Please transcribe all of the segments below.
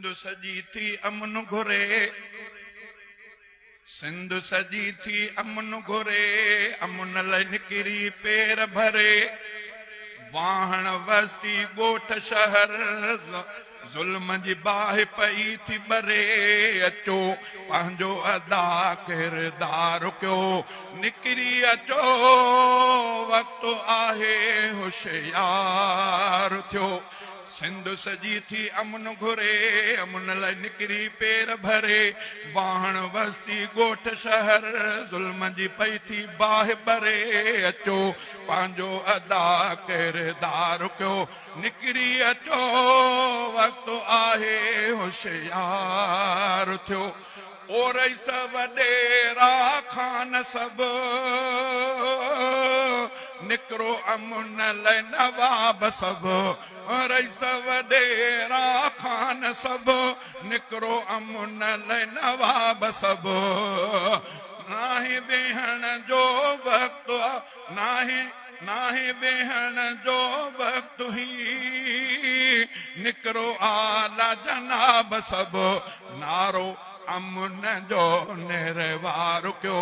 सिंध सजी थी अमन घुरे, सिंध सजी थी अमन घुरे, अमन लाइ निकिरी पेर भरे। वाहण वस्ती ॻोठ शहर, ज़ुल्म जी बाहि पई थी ॿरे। अचो पंहिंजो अदा किरदार कयो, निकिरी अचो वक़्तु आहे होशियार थियो। सिंध सजी थी अमन घुरे, अमन लाइ निकिरी पेर भरे। वाहण वस्ती ॻोठ शहर, ज़ुल्म जी पई थी बाहि ॿरे। अचो पंहिंजो अदा किरदार कयो, निकिरी अचो वक़्तु आहे होशियार थियो। ओ रईस वॾेरा खान सभु, निकिरो अमन लाइ नवाब सभु। रईस वॾेरा खान सभु, निकिरो अमन लाइ नवाब सभु। नाहे वेहण जो वक़्तु, नाहे वेहण जो वक़्तु ही, निकिरो आला जनाब सभु। नारो अमन जो निर्वार कयो,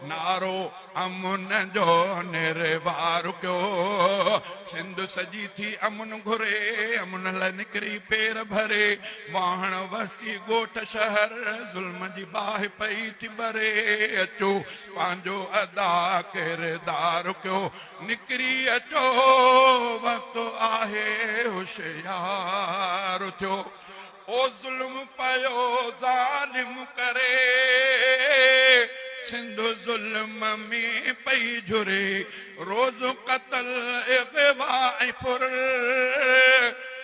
नारो अमन जो निर्वार कयो। सिंध सजी थी अमन घुरे, अमन लाइ निकिरी पेर भरे। वाहण वस्ती ॻोठ शहर, ज़ुल्म जी बाहि पई थी ॿरे। अचो पंहिंजो अदा किरदार कयो, निकिरी अचो वक़्तु आहे होशियार थियो। ओ ज़ुल्म पयो ज़ालिम करे, सिंध ज़ुल्म में पई झुरे। रोज़ क़त्ल इग़वा ऐं फुर,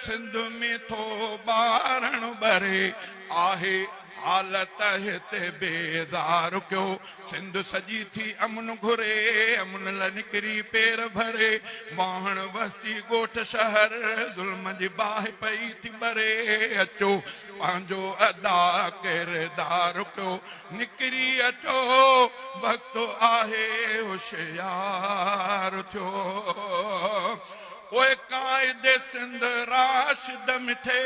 सिंध में थो ॿारण ॿरे। आहे हालत हिते बेदार कयो, सिंध सजी थी अमन घुरे, अमन लाइ निकिरी पेर भरे। वाहण वस्ती ॻोठ शहर, ज़ुल्म जी बाहि पई थी ॿरे। अचो पंहिंजो अदा किरदार कयो, निकिरी अचो वक़्तु आहे होशियार थियो। ओए क़ाइदे सिंध राशिद मिठे,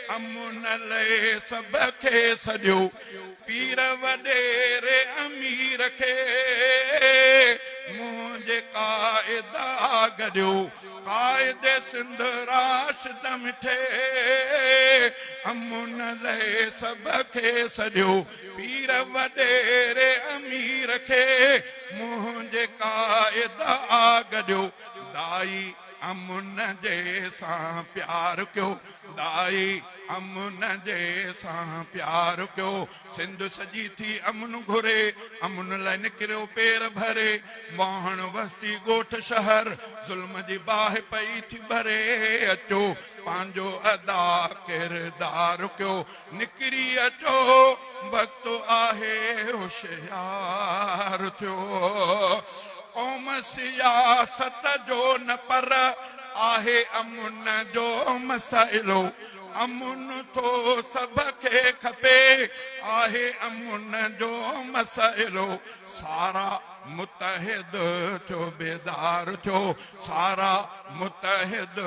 अमन लाइ सभ खे सॼो। पीर वॾेरे अमीर खे, मुंहिंजे क़ाइदा गॾियो। क़ाइदे सिंध राशिद मिठे, अमन लाइ सभ खे सॼो। पीर वॾेरे अमीर खे, मुंहिंजे क़ाइदा गॾियो। दाई अमन जे सां प्यार कयो, दाई अमन जे सां प्यार कयो। सिंध सजी थी अमन घुरे, अमन लाइ निकिरियो पेर भरे। वाहण वस्ती ॻोठ शहर, ज़ुल्म जी बाहि पई थी ॿरे। अचो पंहिंजो अदा किरदार कयो, निकिरी अचो वक़्तु आहे होशियार थियो। क़ौम सियासत जो न पर आहे अमन जो मसइलो। अमन थो सभ खे खपे, आहे अमन जो मसइलो। सारा मुतहिद थियो बेदार थियो, सारा मुतहिद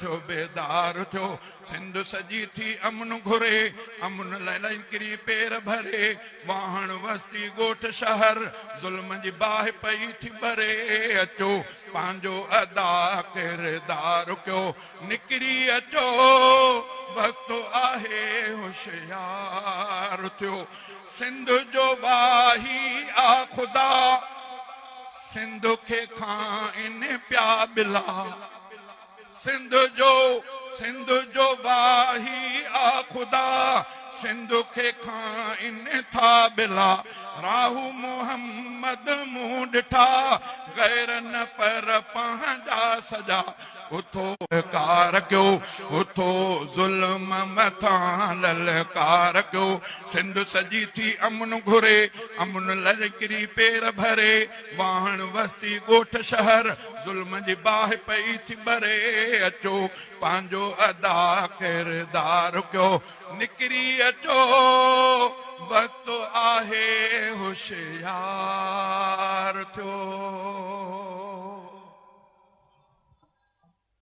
थियो बेदार थियो। सिंध सजी थी अमन घुरे, अमन लाइ निकिरी पेर भरे। वाहण वस्ती ॻोठ शहर, ज़ुल्म जी बाहि पई थी ॿरे। अचो पंहिंजो अदा किरदार कयो, निकिरी अचो वक़्तु आहे होशियार थियो। सिंध जो वाही आ ख़ुदा, सिंध खे खाइन पिया बिला। सिंध जो वाही आ ख़ुदा, सिंध खे खाइन था बिला। राहू मोहम्मद मूं ॾिठा, गैर न पर पंहिंजा सजा। उथो कार कयो, उथो ज़ुल्म मथां ललकार कयो। सिंध सजी थी अमन घुरे, अमन लाइ निकिरी पेर भरे। वाहण वस्ती ॻोठ शहर, ज़ुल्म जी बाहि पई थी ॿरे। अचो पंहिंजो अदा किरदार कयो, निकिरी अचो वक़्तु आहे होशियार थियो।